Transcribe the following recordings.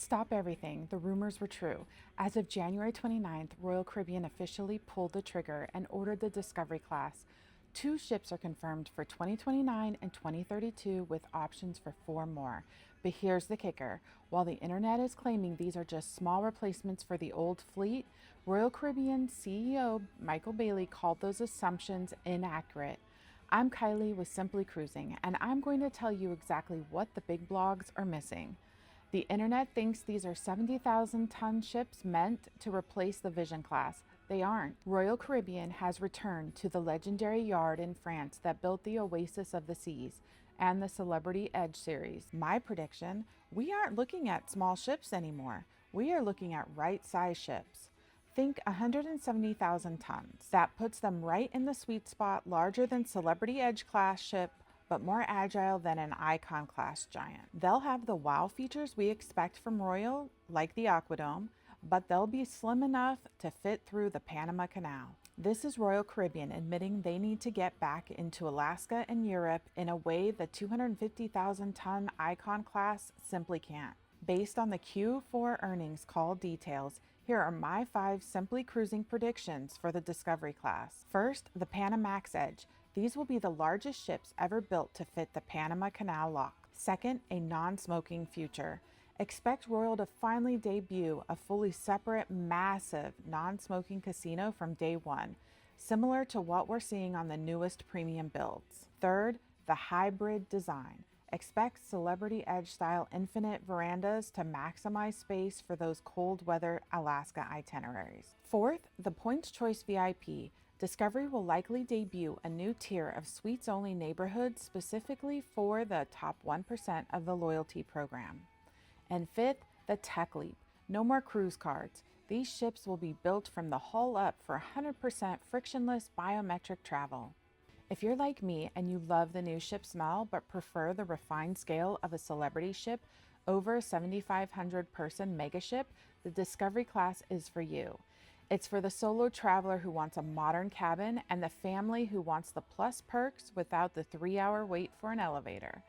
Stop everything. The rumors were true. As of January 29th, Royal Caribbean officially pulled the trigger and ordered the Discovery class. 2 ships are confirmed for 2029 and 2032 with options for 4 more. But here's the kicker. While the internet is claiming these are just small replacements for the old fleet, Royal Caribbean CEO Michael Bayley called those assumptions inaccurate. I'm Kylie with Simply Cruising, and I'm going to tell you exactly what the big blogs are missing. The internet thinks these are 70,000-ton ships meant to replace the Vision class. They aren't. Royal Caribbean has returned to the legendary yard in France that built the Oasis of the Seas and the Celebrity Edge series. My prediction, we aren't looking at small ships anymore. We are looking at right-size ships. Think 170,000 tons. That puts them right in the sweet spot, larger than Celebrity Edge class ship, but more agile than an Icon class giant. They'll have the wow features we expect from Royal, like the Aquadome, but they'll be slim enough to fit through the Panama Canal. This is Royal Caribbean admitting they need to get back into Alaska and Europe in a way the 250,000-ton Icon class simply can't. Based on the Q4 earnings call details, here are my 5 Simply Cruising predictions for the Discovery class. First, the Panamax Edge. These will be the largest ships ever built to fit the Panama Canal lock. Second, a non-smoking future. Expect Royal to finally debut a fully separate, massive non-smoking casino from day one, similar to what we're seeing on the newest premium builds. Third, the hybrid design. Expect Celebrity Edge style infinite verandas to maximize space for those cold weather Alaska itineraries. Fourth, the Points Choice VIP. Discovery will likely debut a new tier of suites-only neighborhoods specifically for the top 1% of the loyalty program. And fifth, the Tech Leap. No more cruise cards. These ships will be built from the hull up for 100% frictionless biometric travel. If you're like me and you love the new ship smell but prefer the refined scale of a celebrity ship over a 7,500 person megaship, the Discovery class is for you. It's for the solo traveler who wants a modern cabin and the family who wants the plus perks without the 3-hour wait for an elevator.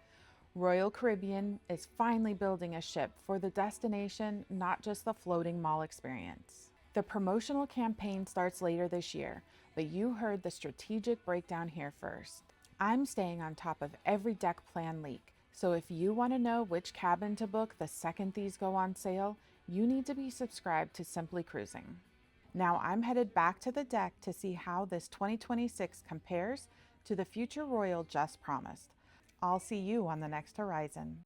Royal Caribbean is finally building a ship for the destination, not just the floating mall experience. The promotional campaign starts later this year, but you heard the strategic breakdown here first. I'm staying on top of every deck plan leak, so if you want to know which cabin to book the second these go on sale, you need to be subscribed to Simply Cruising. Now I'm headed back to the deck to see how this 2026 compares to the future Royal just promised. I'll see you on the next horizon.